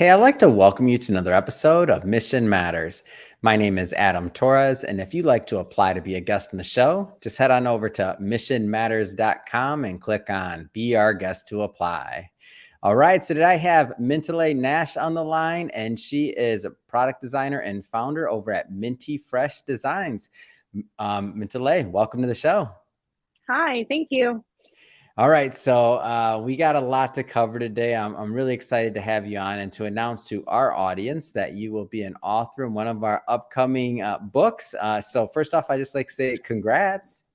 Hey, I'd like to welcome you to another episode of Mission Matters. My name is Adam Torres, and if you'd like to apply to be a guest on the show, just head on over to missionmatters.com and click on Be Our Guest to Apply. All right, so today I have Myntillae Nash on the line, and she is a product designer and founder over at Minty Fresh Designs. Myntillae, welcome to the show. Hi, thank you. All right, so we got a lot to cover today. I'm really excited to have you on and to announce to our audience that you will be an author in one of our upcoming books. So first off, I just like to say congrats.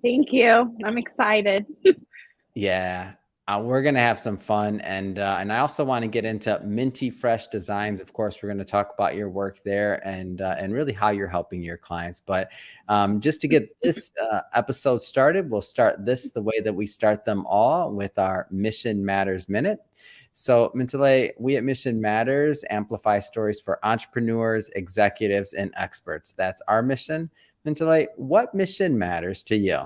Thank you. I'm excited. Yeah, we're gonna have some fun, and I also want to get into Minty Fresh Designs. Of course, we're going to talk about your work there and really how you're helping your clients. But just to get this episode started, we'll start this the way that we start them all with our Mission Matters Minute. So, Myntillae, we at Mission Matters amplify stories for entrepreneurs, executives, and experts. That's our mission. Myntillae, what mission matters to you?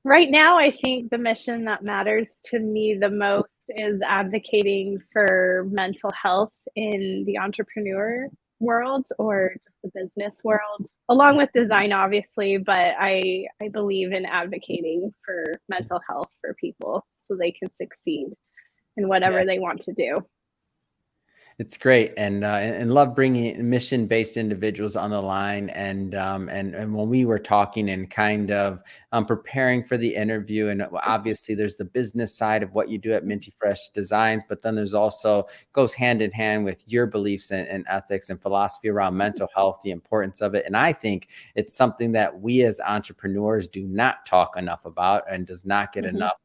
Right now, I think the mission that matters to me the most is advocating for mental health in the entrepreneur world or just the business world, along with design, obviously. But I believe in advocating for mental health for people so they can succeed in whatever they want to do. It's great, and love bringing mission-based individuals on the line. And when we were talking and kind of preparing for the interview, and obviously there's the business side of what you do at Minty Fresh Designs, but then there's also goes hand in hand with your beliefs and ethics and philosophy around mental health, the importance of it. And I think it's something that we as entrepreneurs do not talk enough about and does not get enough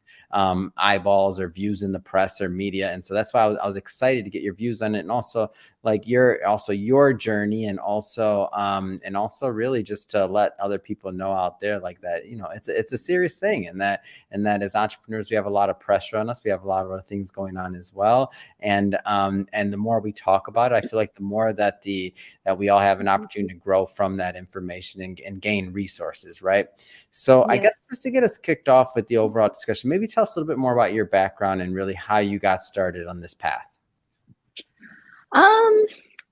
eyeballs or views in the press or media. And so that's why I was excited to get your views on it, and also like your journey, and also really just to let other people know out there like that, you know, it's a serious thing, and that as entrepreneurs we have a lot of pressure on us. We have a lot of other things going on as well, and the more we talk about it, I feel like the more that we all have an opportunity to grow from that information and gain resources, right? So I guess just to get us kicked off with the overall discussion, maybe tell us a little bit more about your background and really how you got started on this path.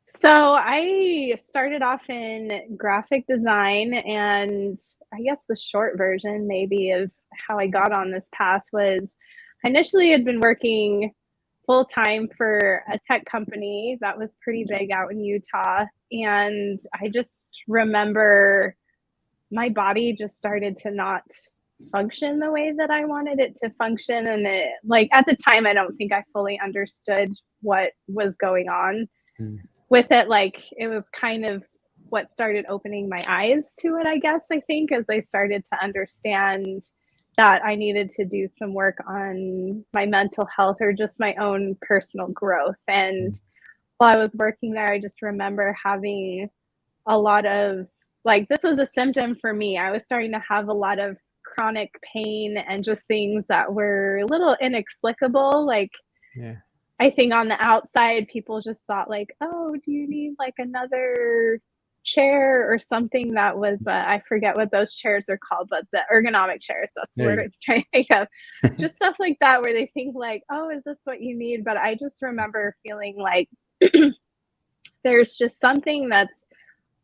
So I started off in graphic design, and I guess the short version maybe of how I got on this path was I initially had been working full time for a tech company that was pretty big out in Utah. And I just remember my body just started to not function the way that I wanted it to function. And it, like, at the time, I don't think I fully understood what was going on with it. Like, it was kind of what started opening my eyes to it, I guess, I think, as I started to understand that I needed to do some work on my mental health or just my own personal growth. And while I was working there, I just remember having a lot of, like, this was a symptom for me. I was starting to have a lot of chronic pain and just things that were a little inexplicable. Like, I think on the outside, people just thought like, oh, do you need like another chair or something that was, I forget what those chairs are called, but the ergonomic chairs, that's the word I'm trying to think of. Just stuff like that, where they think like, oh, is this what you need? But I just remember feeling like there's just something that's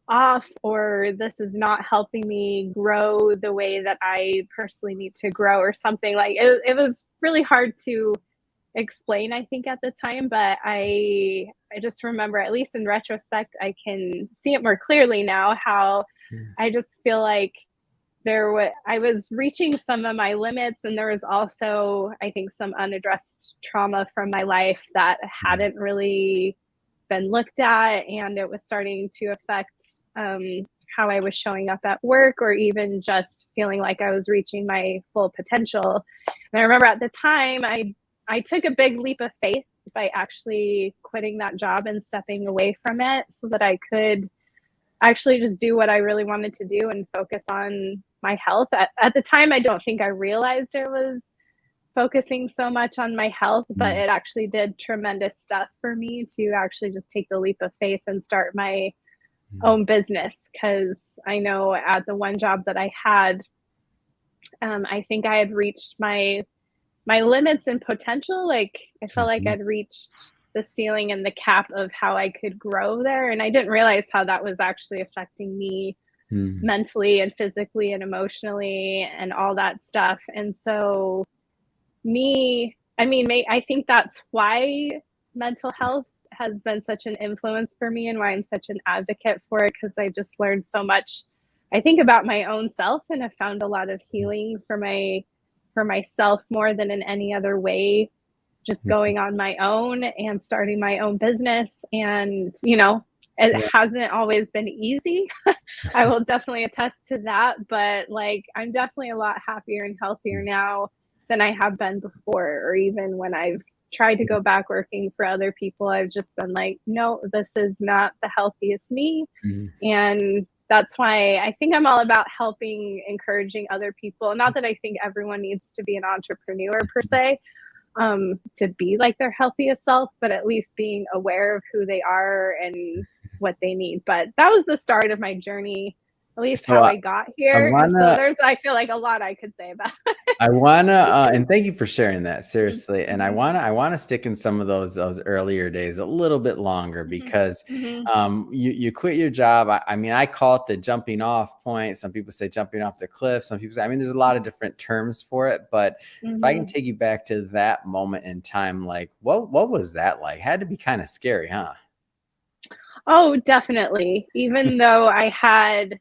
off, or this is not helping me grow the way that I personally need to grow, or something. Like, it was really hard to explain, I think, at the time, but I just remember, at least in retrospect, I can see it more clearly now, how I just feel like I was reaching some of my limits, and there was also, I think, some unaddressed trauma from my life that hadn't really been looked at, and it was starting to affect how I was showing up at work, or even just feeling like I was reaching my full potential. And I remember at the time, I took a big leap of faith by actually quitting that job and stepping away from it so that I could actually just do what I really wanted to do and focus on my health. At the time, I don't think I realized it was focusing so much on my health, but it actually did tremendous stuff for me to actually just take the leap of faith and start my own business. Because I know at the one job that I had, I think I had reached my limits and potential. Like, I felt like I'd reached the ceiling and the cap of how I could grow there. And I didn't realize how that was actually affecting me Mm. mentally and physically and emotionally and all that stuff. And so I think that's why mental health has been such an influence for me and why I'm such an advocate for it, because I just learned so much, I think, about my own self, and have found a lot of healing for myself more than in any other way, just Mhm. going on my own and starting my own business. And it Yeah. hasn't always been easy. I will definitely attest to that, but like I'm definitely a lot happier and healthier now than I have been before. Or even when I've tried to go back working for other people, I've just been like, no, this is not the healthiest me. Mhm. And that's why I think I'm all about helping, encouraging other people. Not that I think everyone needs to be an entrepreneur per se, to be like their healthiest self, but at least being aware of who they are and what they need. But that was the start of my journey, at least So how I got I here. And so wanna I feel like a lot I could say about it. and thank you for sharing that, seriously. And Mm-hmm. I wanna stick in some of those earlier days a little bit longer because Mm-hmm. you quit your job. I mean, I call it the jumping off point. Some people say jumping off the cliff. Some people say, I mean, there's a lot of different terms for it. But if I can Mm-hmm. take you back to that moment in time, like what was that like? Had to be kind of scary, huh? Oh, definitely. Even though I had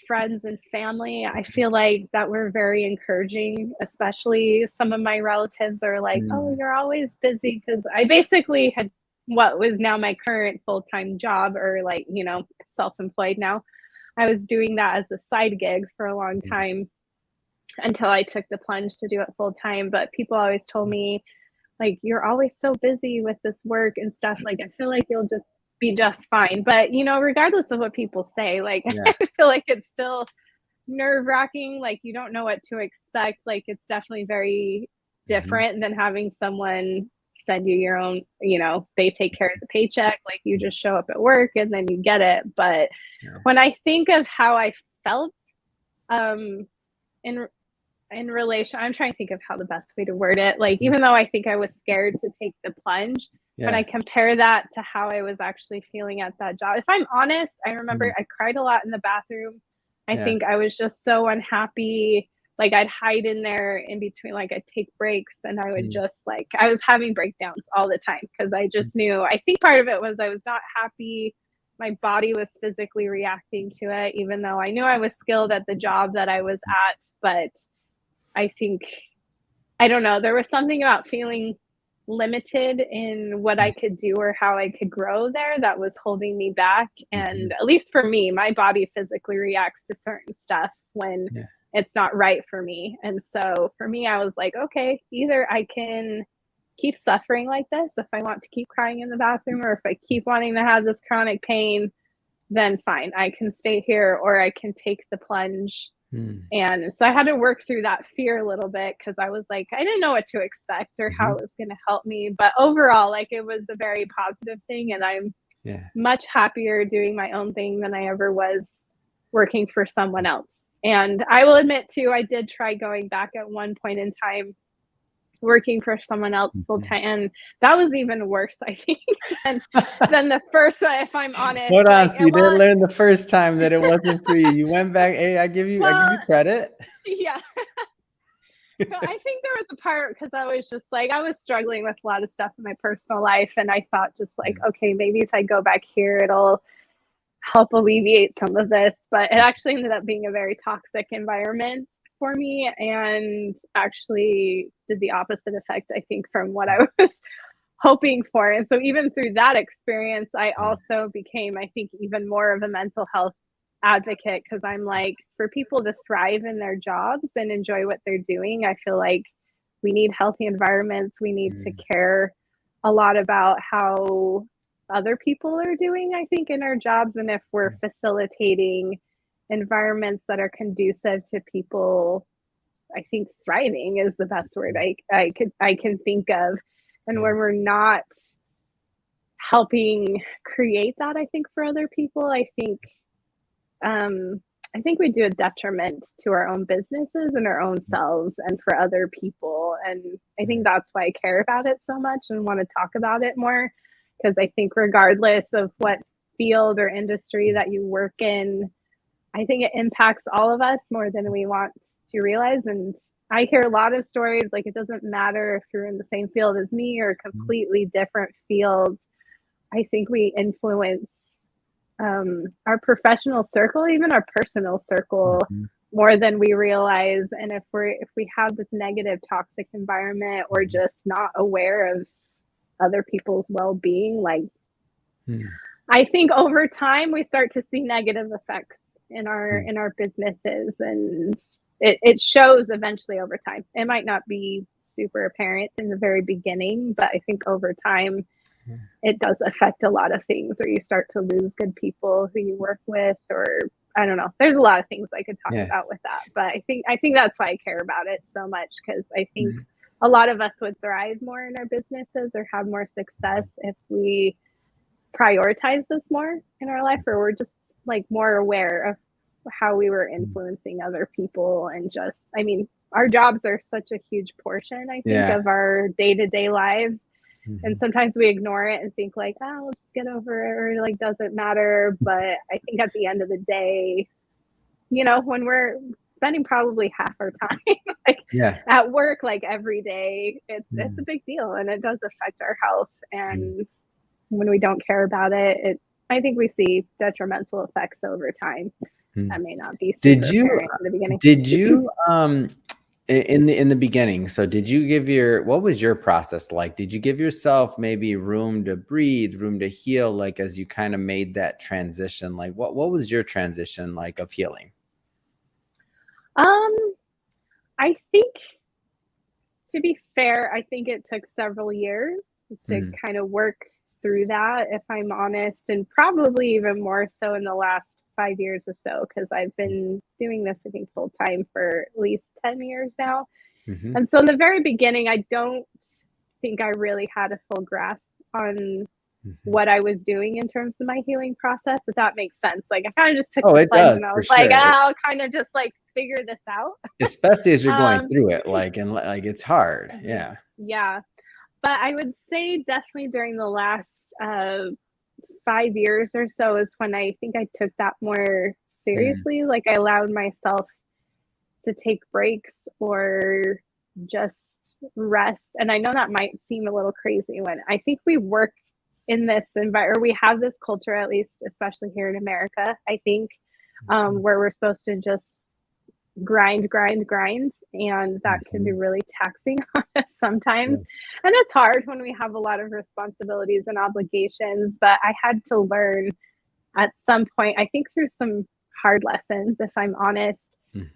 friends and family, I feel like that were very encouraging, especially some of my relatives are like, oh, Mm, you're always busy. Because I basically had what was now my current full time job, or like, self employed now. I was doing that as a side gig for a long mm, time until I took the plunge to do it full time. But people always told me, like, you're always so busy with this work and stuff. Like, I feel like you'll just be just fine. But, regardless of what people say, like, yeah. I feel like it's still nerve wracking. Like, you don't know what to expect. Like, it's definitely very Mhm. different than having someone send you your own, they take care of the paycheck. Like, you just show up at work and then you get it. But Yeah. when I think of how I felt, um, in in relation, I'm trying to think of how the best way to word it. Like, Mhm. even though I think I was scared to take the plunge, when I Yeah. compare that to how I was actually feeling at that job, if I'm honest, I remember Mm, I cried a lot in the bathroom. I yeah. think I was just so unhappy. Like, I'd hide in there in between, like I'd take breaks and I would Mm, just like, I was having breakdowns all the time because I mm, just knew, I think part of it was I was not happy. My body was physically reacting to it, even though I knew I was skilled at the job that I was at. But I think, I don't know, there was something about feeling limited in what I mm, could do or how I could grow there that was holding me back. And mhm. at least for me, my body physically reacts to certain stuff when Yeah. it's not right for me. And so for me, I was like, okay, either I can keep suffering like this if I want to keep crying in the bathroom, or if I keep wanting to have this chronic pain, then fine, I can stay here, or I can take the plunge. Mm, And so I had to work through that fear a little bit because I was like, I didn't know what to expect or how mhm. it was going to help me. But overall, like, it was a very positive thing. And I'm Yeah. much happier doing my own thing than I ever was working for someone else. And I will admit, too, I did try going back at one point in time working for someone else full Mhm. time. And that was even worse, I think, than the first one, if I'm honest. Hold on, Like, so it, you didn't well, learn the first time that it wasn't for you. You went back, "Hey, I give well, you credit." yeah. Well, I think there was a part because I was just like, I was struggling with a lot of stuff in my personal life. And I thought, just like, Mm, okay, maybe if I go back here, it'll help alleviate some of this. But it actually ended up being a very toxic environment for me, and actually did the opposite effect, I think, from what I was hoping for. And so even through that experience, I mm, also became, I think, even more of a mental health advocate, because I'm like, for people to thrive in their jobs and enjoy what they're doing, I feel like we need healthy environments. We need to mm, care a lot about how other people are doing, I think, in our jobs. And if we're mm, facilitating environments that are conducive to people, I think thriving is the best word mm. I can think of. And Yeah. when we're not helping create that, I think, for other people, I think, um I think we do a detriment to our own businesses and our own selves and for other people. And I think that's why I care about it so much and want to talk about it more. Because I think, regardless of what field or industry that you work in, I think it impacts all of us more than we want to realize. And I hear a lot of stories, like, it doesn't matter if you're in the same field as me or completely different fields. I think we influence our professional circle, even our personal circle, more than we realize. And if we have this negative, toxic environment, or just not aware of other people's well-being, like, I think over time we start to see negative effects in our businesses, and it shows eventually over time. It might not be super apparent in the very beginning, but I think over time it does affect a lot of things, or you start to lose good people who you work with, or I don't know. There's a lot of things I could talk about with that, but I think that's why I care about it so much, because I think a lot of us would thrive more in our businesses or have more success if we prioritize this more in our life, or we're just like more aware of how we were influencing other people. And just, I mean, our jobs are such a huge portion, I think, of our day-to-day lives. And sometimes we ignore it and think like, oh, let's get over it, or like, doesn't matter. But I think at the end of the day, you know, when we're spending probably half our time like at work, like every day, it's a big deal, and it does affect our health. And when we don't care about it, I think we see detrimental effects over time. That may not be super apparent in the beginning. Did you in the beginning, so did you what was your process like? Did you give yourself maybe room to breathe, room to heal, like, as you kind of made that transition? Like, what was your transition like of healing? I think, to be fair, I think it took several years to kind of work through that, if I'm honest, and probably even more so in the last 5 years or so, because I've been doing this, I think, full time for at least 10 years now. And so in the very beginning, I don't think I really had a full grasp on what I was doing in terms of my healing process, if that makes sense. Like, I kind of just took the plunge, and I was like, I'll kind of just like figure this out. Especially as you're going through it, like, and like, it's hard. Yeah. But I would say definitely during the last 5 years or so is when I think I took that more seriously. Like, I allowed myself to take breaks or just rest. And I know that might seem a little crazy when I think we work in this environment, or we have this culture, at least, especially here in America, I think, where we're supposed to just grind, and that can be really taxing on us sometimes. And it's hard when we have a lot of responsibilities and obligations. But I had to learn at some point, I think through some hard lessons, if I'm honest,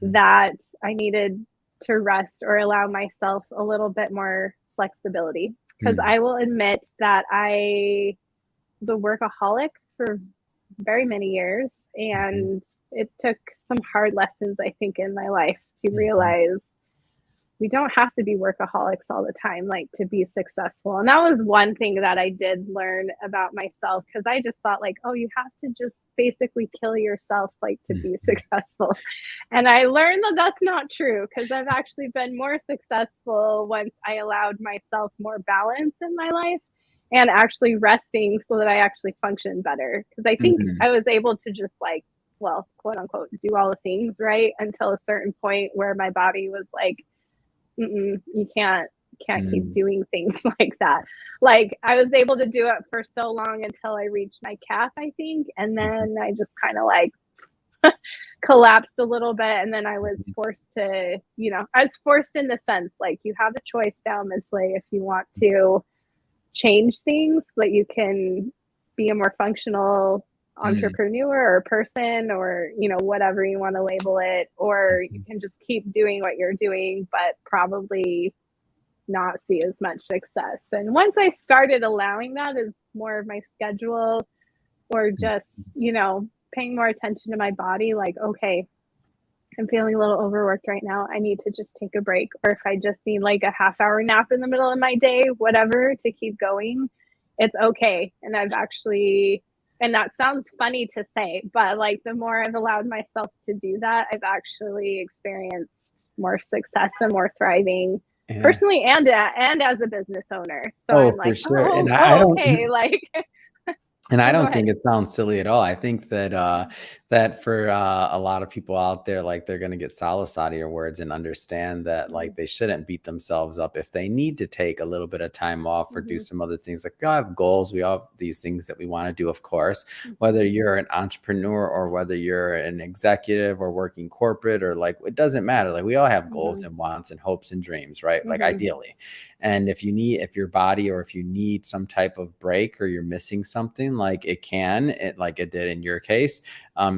that I needed to rest or allow myself a little bit more flexibility. Because I will admit that I was a workaholic for very many years, and it took some hard lessons, I think, in my life to realize we don't have to be workaholics all the time, like, to be successful. And that was one thing that I did learn about myself, because I just thought, like, oh, you have to just basically kill yourself, like, to be successful. And I learned that that's not true, because I've actually been more successful once I allowed myself more balance in my life and actually resting, so that I actually function better. Because I think I was able to just, like, well, quote unquote, do all the things right until a certain point where my body was like, you can't keep doing things like that. Like, I was able to do it for so long until I reached my calf, I think. And then I just kind of like collapsed a little bit. And then I was forced to, I was forced in the sense, like, you have a choice now mentally if you want to change things, that you can be a more functional entrepreneur or person, or whatever you want to label it, or you can just keep doing what you're doing but probably not see as much success. And once I started allowing that as more of my schedule, or just paying more attention to my body, like, okay, I'm feeling a little overworked right now, I need to just take a break. Or if I just need like a half-hour nap in the middle of my day, whatever, to keep going, it's okay. And I've actually and that sounds funny to say, but like the more I've allowed myself to do that, I've actually experienced more success and more thriving Yeah. personally and as a business owner. So Oh, I'm for like, sure. oh, And I oh, don't okay, like, And I oh, go don't think ahead. it sounds silly at all. I think that that for a lot of people out there, like they're going to get solace out of your words and understand that like they shouldn't beat themselves up if they need to take a little bit of time off or do Mm-hmm, some other things. Like we all have goals, we all have these things that we want to do, of course. Whether mm-hmm, you're an entrepreneur or whether you're an executive or working corporate or like it doesn't matter. Like we all have goals mm-hmm, and wants and hopes and dreams, right? Like mm-hmm, ideally. And if your body or if you need some type of break or you're missing something, like like it did in your case,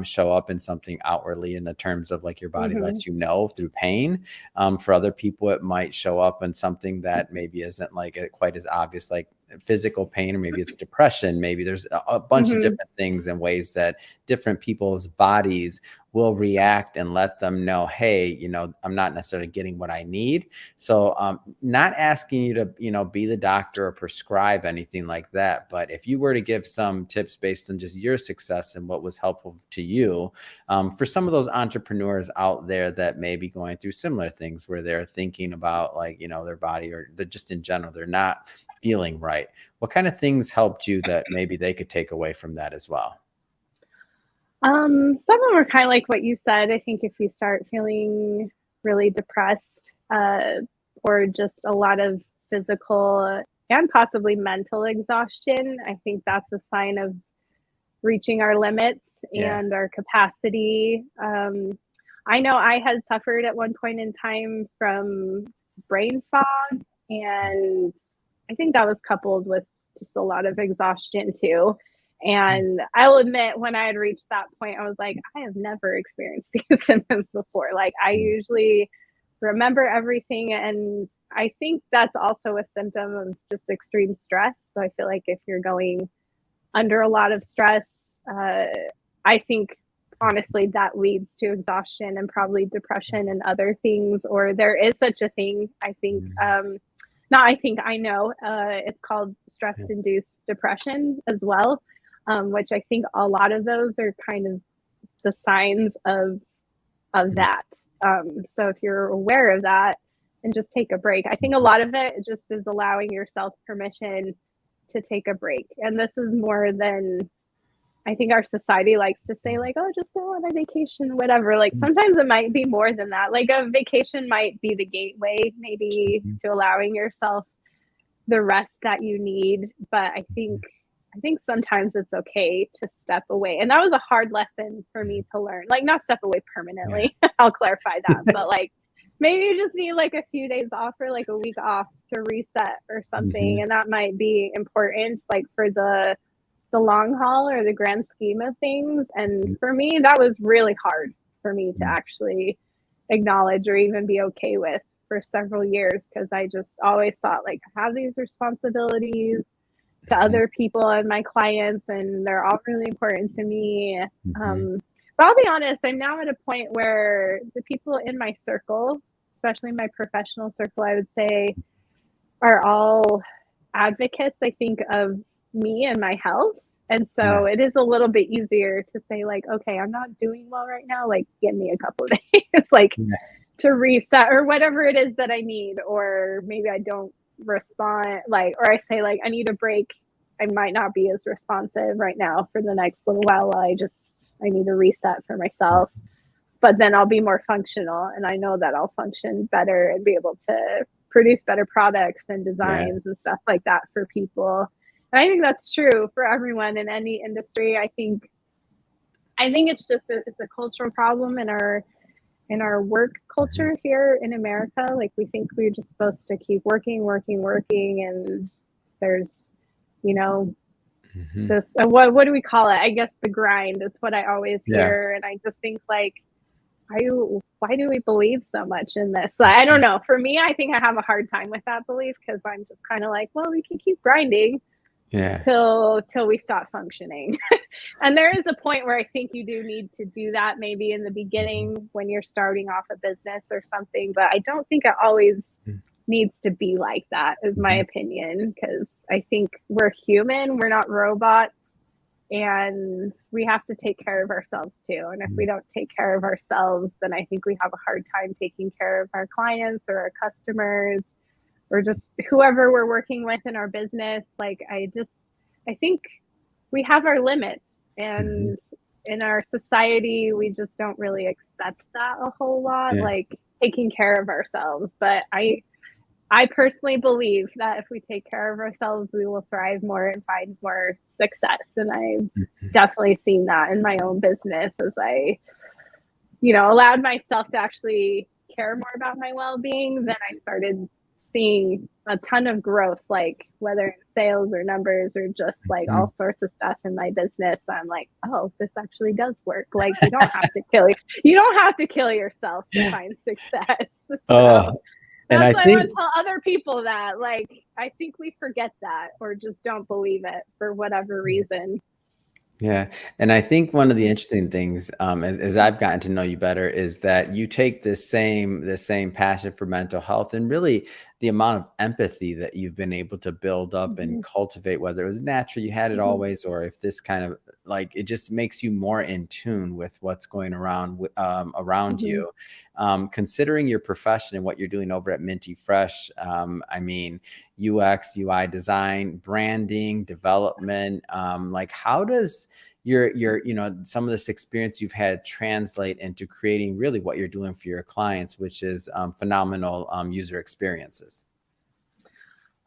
show up in something outwardly in the terms of like your body mm-hmm, lets you know through pain. For other people, it might show up in something that maybe isn't like quite as obvious, like physical pain, or maybe it's depression. Maybe there's a bunch of mm-hmm. different things and ways that different people's bodies will react and let them know, hey, I'm not necessarily getting what I need. So not asking you to, be the doctor or prescribe anything like that. But if you were to give some tips based on just your success and what was helpful to you, for some of those entrepreneurs out there that may be going through similar things where they're thinking about like, their body or just in general, they're not feeling right. What kind of things helped you that maybe they could take away from that as well? Some of them are kind of like what you said. I think if you start feeling really depressed, or just a lot of physical and possibly mental exhaustion, I think that's a sign of reaching our limits Yeah. and our capacity. I know I had suffered at one point in time from brain fog, and I think that was coupled with just a lot of exhaustion too. And I'll admit, when I had reached that point, I was like, I have never experienced these symptoms before. Like, I usually remember everything. And I think that's also a symptom of just extreme stress. So I feel like if you're going under a lot of stress, uh, I think honestly that leads to exhaustion and probably depression and other things. Or there is such a thing, I think. Not I think I know. It's called stress induced depression as well, which I think a lot of those are kind of the signs of that. So if you're aware of that and just take a break, I think a lot of it just is allowing yourself permission to take a break. And this is more than I think our society likes to say, like, oh, just go on a vacation, whatever. Like sometimes it might be more than that. Like a vacation might be the gateway, maybe to allowing yourself the rest that you need. But I think sometimes it's okay to step away. And that was a hard lesson for me to learn. Like not step away Yeah. permanently. I'll clarify that. But like maybe you just need like a few days off or like a week off to reset or something. Mhm. And that might be important like for the long haul or the grand scheme of things. And for me, that was really hard for me to actually acknowledge or even be okay with for several years because I just always thought like I have these responsibilities to other people and my clients, and they're all really important to me. Mhm. Um, but I'll be honest, I'm now at a point where the people in my circle, especially my professional circle, I would say, are all advocates, I think, of me and my health. And Yeah. so it is a little bit easier to say, like, okay, I'm not doing well right now. Like, give me a couple of days, like Yeah. to reset or whatever it is that I need. Or maybe I don't respond, like, or I say, like, I need a break. I might not be as responsive right now for the next little while. I need a reset for myself. But then I'll be more functional and I know that I'll function better and be able to produce better products and Yeah. designs and stuff like that for people. And I think that's true for everyone in any industry. I think it's just it's a cultural problem in our work Mhm. culture here in America. Like we think we're just supposed to keep working, working, working, and there's you know Mhm. this what do we call it? I guess the grind is what I always Yeah. hear, and I just think like why do we believe so much in this? I don't know. For me, I think I have a hard time with that belief because I'm just kind of like, well, we can keep grinding Yeah. till we stop functioning. And there is a point where I think you do need to do that maybe in the Mhm. beginning when you're starting off a business or something, but I don't think it always needs to be like that is my Mhm. opinion because I think we're human, we're not robots. and we have to take care of ourselves too. And if we don't take care of ourselves, then I think we have a hard time taking care of our clients or our customers or just whoever we're working with in our business. Like I think we have our limits, Mhm. and in our society we just don't really accept that a whole lot, Yeah. like taking care of ourselves. But I personally believe that if we take care of ourselves, we will thrive more and find more success. And I've Mhm. definitely seen that in my own business as I, allowed myself to actually care more about my well-being. Then I started seeing a ton of growth, like whether in sales or numbers or just like Mhm. all sorts of stuff in my business. I'm like, oh, this actually does work. Like you don't have to kill yourself to find success. So Oh, and that's I why I want think to tell other people that. Like, I think we forget that or just don't believe it for whatever reason. yeah, and I think one of the interesting things, as I've gotten to know you better, is that you take this same passion for mental health and really the amount of empathy that you've been able to build up and Mm-hmm. cultivate, whether it was natural, you had it Mm-hmm. always, or if this kind of like it just makes you more in tune with what's going around Mm-hmm. you. Considering your profession and what you're doing over at Minty Fresh, I mean, UX, UI design, branding, development. Like, how does your some of this experience you've had translate into creating really what you're doing for your clients, which is phenomenal user experiences?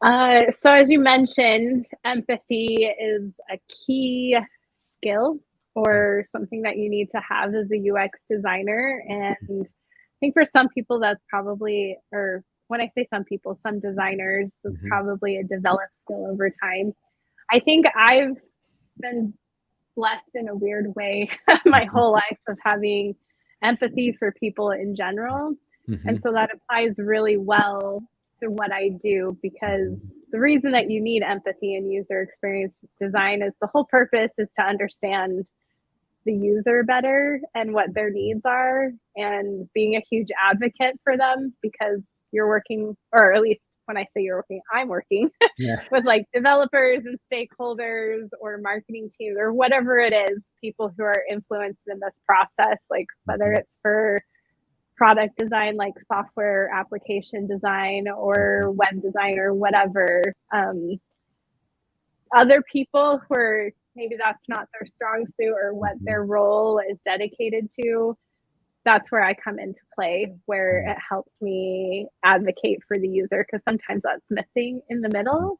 So as you mentioned, empathy is a key skill Yeah. or something that you need to have as a UX designer. And I think for some people that's probably, or when I say some people, some designers, that's Mhm. probably a developed skill over time. I think I've been blessed in a weird way my Mhm. whole life of having empathy for people in general. And Mhm. so that applies really well to what I do, because Mhm. the reason that you need empathy in user experience design is the whole purpose is to understand the user better and what their needs are, and being a huge advocate for them, because you're working, or at least when I say you're working, I'm working Yeah. with like developers and stakeholders or marketing teams or whatever it is, people who are influenced in this process, like whether Mhm. it's for product design, like software application design Mhm. or web design or whatever. Other people who are, maybe that's not their strong suit or what Mhm. their role is dedicated to, that's where I come into play, where Mhm. it helps me advocate for the user, because sometimes that's missing in the middle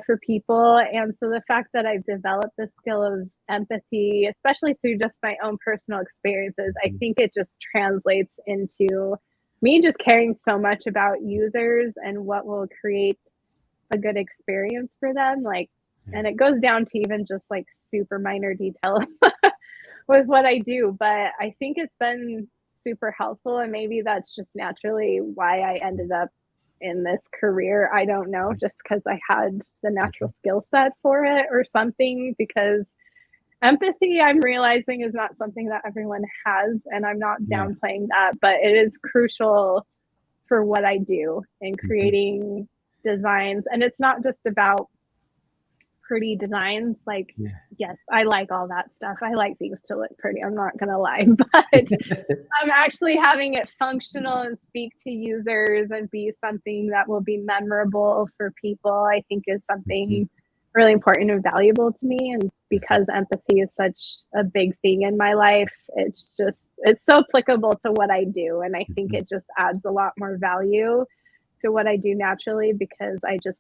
for people. And so the fact that I've developed the skill of empathy, especially through just my own personal experiences, I Mhm. think it just translates into me just caring so much about users and what will create a good experience for them. Like, Yeah. and it goes down to even just like super minor detail with what I do. But I think it's been super helpful. And maybe that's just naturally why I ended up in this career. I don't know, just because I had the Mhm. natural skill set for it or something. Because empathy, I'm realizing, is not something that everyone has. And I'm not Yeah. downplaying that, but it is crucial for what I do in Mhm. creating designs. And it's not just about pretty designs. Like, Yeah. yes, I like all that stuff. I like things to look pretty. I'm not going to lie, but I'm actually having it functional and speak to users and be something that will be memorable for people, I think is Mhm. something really important and valuable to me. And Mhm. because empathy is such a big thing in my life, it's so applicable to what I do. And I think Mhm. it just adds a lot more value to what I do naturally, because I just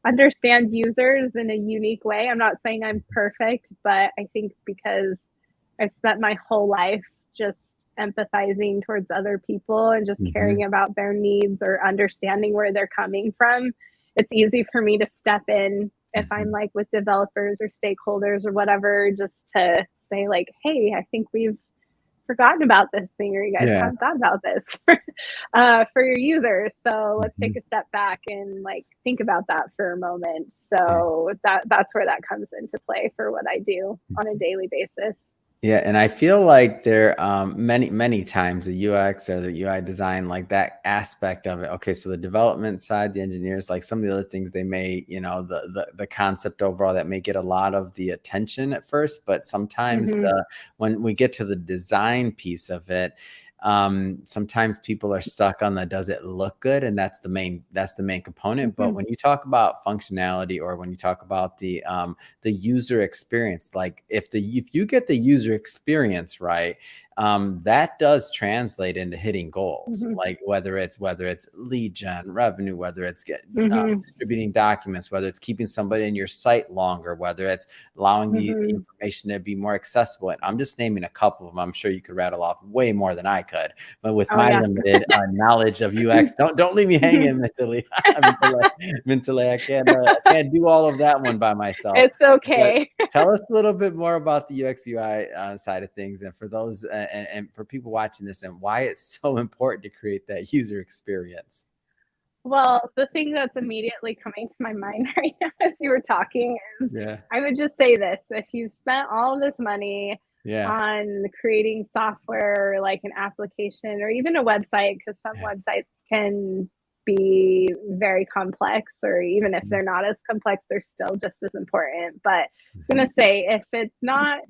understand users in a unique way. I'm not saying I'm perfect, but I think because I've spent my whole life just empathizing towards other people and just Mhm. caring about their needs or understanding where they're coming from, it's easy for me to step in if I'm Mhm. like with developers or stakeholders or whatever, just to say like, hey, I think we've forgotten about this thing, or you guys Yeah. haven't thought about this for your users. So let's take Mhm. a step back and like think about that for a moment. Yeah. So that's where that comes into play for what I do on a daily basis. Yeah, and I feel like there many times the UX or the UI design, like that aspect of it. Okay, so the development side, the engineers, like some of the other things they may, the concept overall that may get a lot of the attention at first, but sometimes Mm-hmm. when we get to the design piece of it, sometimes people are stuck on the does it look good, and that's the main component. But Mm-hmm. when you talk about functionality, or when you talk about the user experience, like if you get the user experience right, that does translate into hitting goals, Mm-hmm. like whether it's lead gen, revenue, whether it's Mm-hmm. distributing documents, whether it's keeping somebody in your site longer, whether it's allowing the Mm-hmm. information to be more accessible. And I'm just naming a couple of them. I'm sure you could rattle off way more than I could, but with Oh my yeah. limited knowledge of UX, don't leave me hanging mentally. Mentally, I can't do all of that one by myself. It's But okay. tell us a little bit more about the UX UI side of things, and for those and for people watching this, and why it's so important to create that user experience. Well, the thing that's immediately coming to my mind right now as you were talking is, Yeah, I would just say this: if you've spent all of this money yeah, on creating software like an application or even a website, because some yeah. websites can be very complex, or even if they're not as complex, they're still just as important. But I was Mhm. going to say, if it's not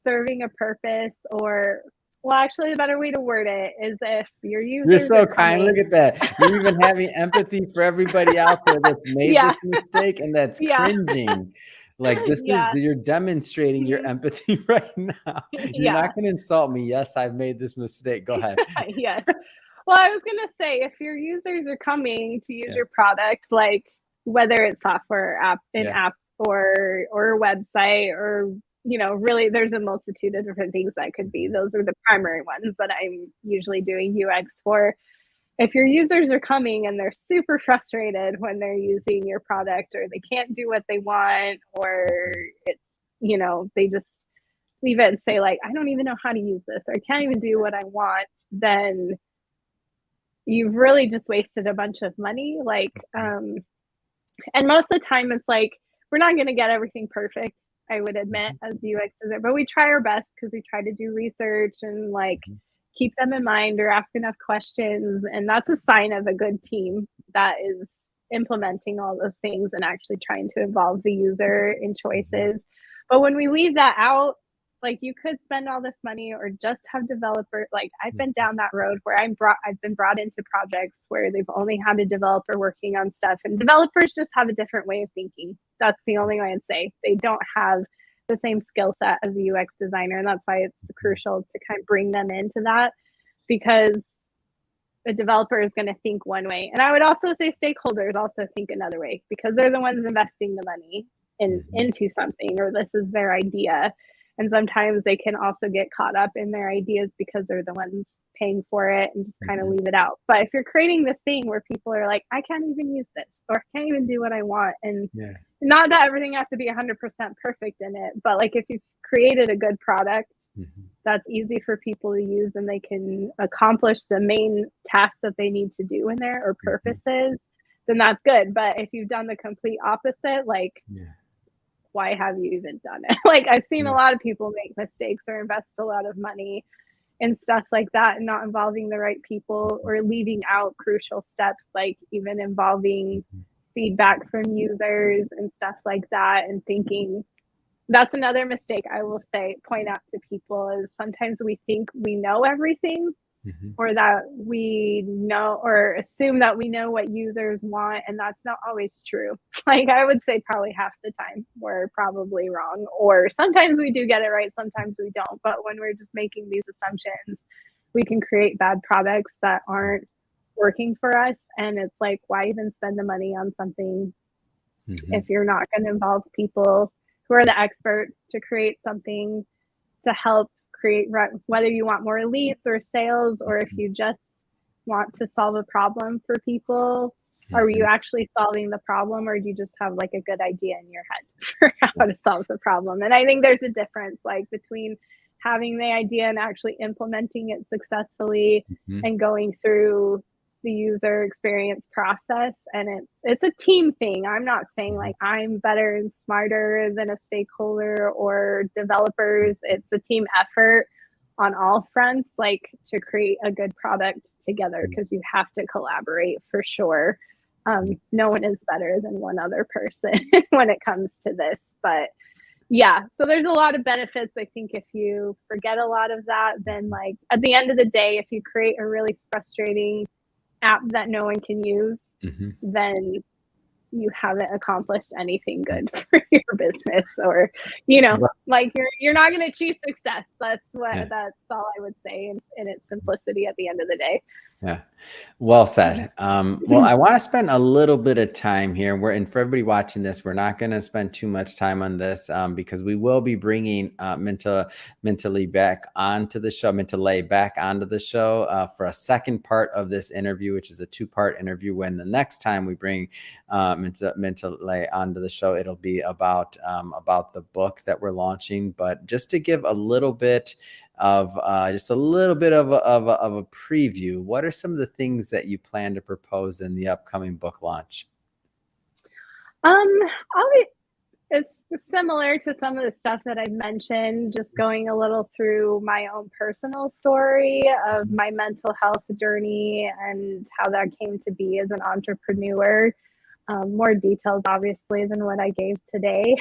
serving a purpose, or, well, actually, the better way to word it is if your You're users so are kind. Look coming. at that. You're even having empathy for everybody out there that's made Yeah, this mistake and that's yeah, cringing. Like yeah, you're demonstrating your empathy right now. You're yeah, not going to insult me. Yes, I've made this mistake. Go ahead. yes. Well, I was gonna say, if your users are coming to use Yeah, your product, like whether it's software, app, an yeah, app, or a website, or really, there's a multitude of different things that could be. Those are the primary ones that I'm usually doing UX for. If your users are coming and they're super frustrated when they're using your product, or they can't do what they want, or it's, they just leave it and say, like, I don't even know how to use this, or I can't even do what I want, then you've really just wasted a bunch of money. Like, and most of the time it's like, we're not going to get everything perfect, I would admit, as UX designer, but we try our best because we try to do research and like keep them in mind or ask enough questions. And that's a sign of a good team that is implementing all those things and actually trying to involve the user in choices. But when we leave that out, like, you could spend all this money or just have developer, like, I've been down that road where I've been brought into projects where they've only had a developer working on stuff, and developers just have a different way of thinking. That's the only way I'd say. They don't have the same skill set as a UX designer, and that's why it's crucial to kind of bring them into that, because a developer is going to think one way. And I would also say stakeholders also think another way, because they're the ones investing the money into something, or this is their idea. And sometimes they can also get caught up in their ideas because they're the ones paying for it and just kind of leave it out. But if you're creating this thing where people are like, I can't even use this, or I can't even do what I want, and yeah. not that everything has to be 100% perfect in it, but like, if you've created a good product that's easy for people to use and they can accomplish the main tasks that they need to do in there, or purposes, then that's good. But if you've done the complete opposite, like, Yeah, why have you even done it? Like, I've seen a yeah. lot of people make mistakes or invest a lot of money in stuff like that and not involving the right people, or leaving out crucial steps, like even involving feedback from users and stuff like that, and thinking. That's another mistake I will say, point out to people, is sometimes we think we know everything, or that we know or assume that we know what users want, and that's not always true. Like, I would say probably half the time we're probably wrong, or sometimes we do get it right, sometimes we don't. But when we're just making these assumptions, we can create bad products that aren't working for us. And it's like, why even spend the money on something if you're not going to involve people who are the experts to create something to help create, whether you want more leads or sales, or if you just want to solve a problem for people. Are you actually solving the problem, or do you just have like a good idea in your head for how to solve the problem? And I think there's a difference, like, between having the idea and actually implementing it successfully, and going through the user experience process, and it's a team thing. I'm not saying Mhm. like I'm better and smarter than a stakeholder or developers. It's a team effort on all fronts, like to create a good product together, because you have to collaborate for sure. No one is better than one other person when it comes to this, but yeah, so there's a lot of benefits. I think if you forget a lot of that, then like at the end of the day, if you create a really frustrating app that no one can use, Mhm. then you haven't accomplished anything good for your business, or you know, Right. like you're not going to achieve success. Yeah. That's all I would say in its simplicity at the end of the day. Yeah. Well said. Well, I want to spend a little bit of time here. And for everybody watching this, we're not going to spend too much time on this because we will be bringing Myntillae back onto the show, Myntillae back onto the show for a second part of this interview, which is a two-part interview. When the next time we bring Myntillae onto the show, it'll be about the book that we're launching. But just to give a little bit of just a little bit of a preview, what are some of the things that you plan to propose in the upcoming book launch? I'll be, it's similar to some of the stuff that I mentioned, just going a little through my own personal story of my mental health journey and how that came to be as an entrepreneur. More details, obviously, than what I gave today.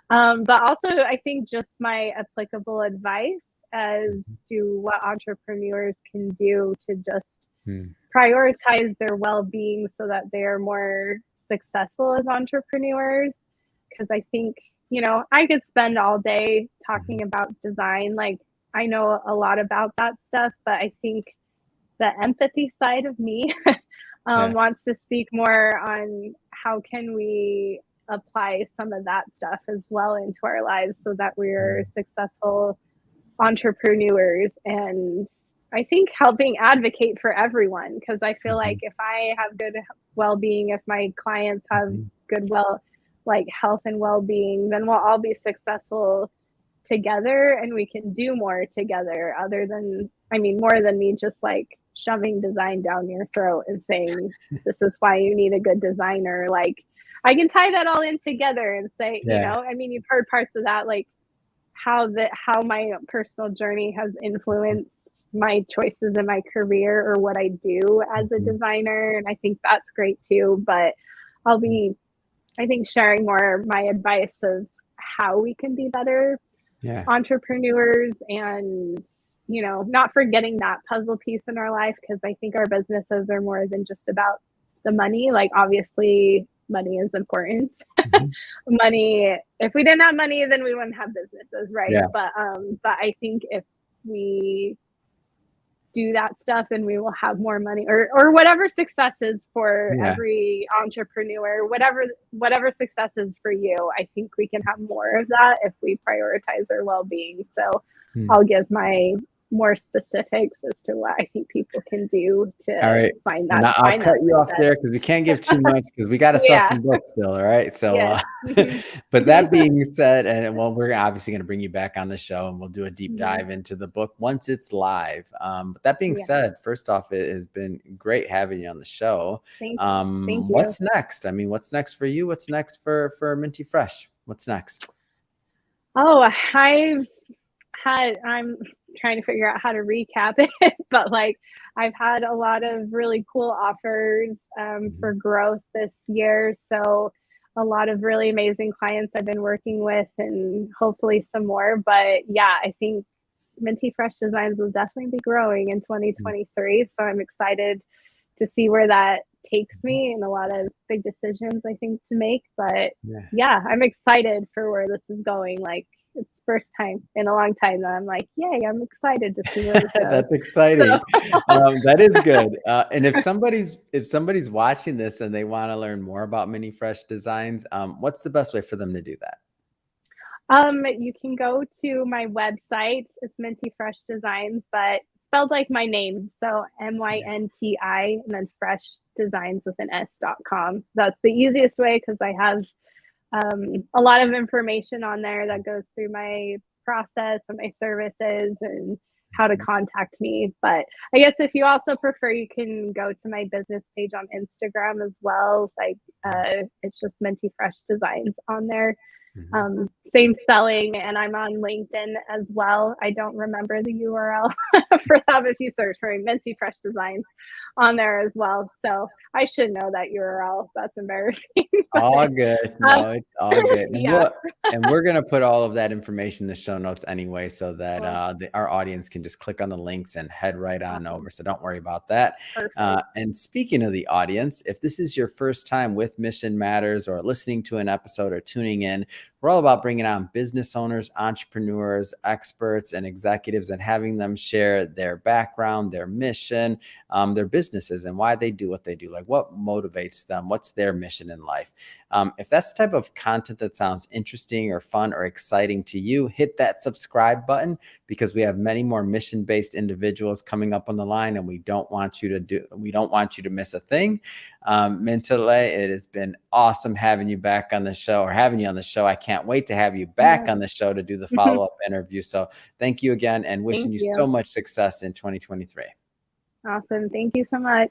But also, I think just my applicable advice as to what entrepreneurs can do to just Hmm. prioritize their well-being so that they are more successful as entrepreneurs. Because I think, you know, I could spend all day talking about design. Like, I know a lot about that stuff, but I think the empathy side of me Yeah. wants to speak more on how can we apply some of that stuff as well into our lives so that we're successful entrepreneurs. And I think helping advocate for everyone, because I feel like Mhm. if I have good well-being, if my clients have Mhm. good like health and well-being, then we'll all be successful together and we can do more together, other than, I mean, more than me just like shoving design down your throat and saying this is why you need a good designer. Like, I can tie that all in together and say, you Yeah. know, I mean, you've heard parts of that, like how my personal journey has influenced my choices in my career or what I do as a Mhm. designer, and I think that's great too. But I'll be, I think, sharing more my advice of how we can be better Yeah. entrepreneurs, and you know, not forgetting that puzzle piece in our life, because I think our businesses are more than just about the money. Like, obviously money is important. Mhm. Money, if we didn't have money, then we wouldn't have businesses, right? Yeah. But I think if we do that stuff, and we will have more money, or whatever success is for Yeah. every entrepreneur, whatever success is for you. I think we can have more of that if we prioritize our well-being. So Hmm. I'll give my more specifics as to what I think people can do All to right. And I'll find cut that you off success. there because we can't give too much because we got to sell Yeah. some books still. All right. So, Yes. but that being said, and well, we're obviously going to bring you back on the show and we'll do a deep Mhm. dive into the book once it's live. But that being Yeah. said, first off, it has been great having you on the show. Thank you. What's next? I mean, what's next for you? What's next for Minty Fresh? What's next? Oh, I'm trying to figure out how to recap it, but like I've had a lot of really cool offers for Mhm. growth this year. So a lot of really amazing clients I've been working with, and hopefully some more. But yeah, I think Minty Fresh Designs will definitely be growing in 2023. So I'm excited to see where that takes me, and a lot of big decisions I think to make. But Yeah. yeah, I'm excited for where this is going. Like, it's the first time in a long time that I'm like, yay, I'm excited to see where this goes. That's exciting. So That is good. And if somebody's watching this and they want to learn more about Mini Fresh Designs, what's the best way for them to do that? you can go to my website. It's Minty Fresh Designs, but spelled like my name. So Mynti and then fresh designs with an S.com. That's the easiest way, because I have a lot of information on there that goes through my process and my services, and how to contact me. But I guess if you also prefer, you can go to my business page on Instagram as well. Like it's just Minty Fresh Designs on there. Same spelling, and I'm on LinkedIn as well. I don't remember the URL for that, but if you search for Minty Fresh Designs on there as well. So I should know that URL. That's embarrassing. All good. No, it's all good. Yeah. And we're going to put all of that information in the show notes anyway, so that our audience can just click on the links and head right on over. So don't worry about that. And speaking of the audience, if this is your first time with Mission Matters or listening to an episode or tuning in, we're all about bringing on business owners, entrepreneurs, experts, and executives and having them share their background, their mission, their businesses, and why they do what they do, like what motivates them, what's their mission in life. If that's the type of content that sounds interesting or fun or exciting to you, hit that subscribe button, because we have many more mission-based individuals coming up on the line, and we don't want you to miss a thing. Myntillae, it has been awesome having you back on the show, or having you on the show. I can't wait to have you back on the show to do the follow-up interview. So thank you again, and wishing you so much success in 2023. Awesome. Thank you so much.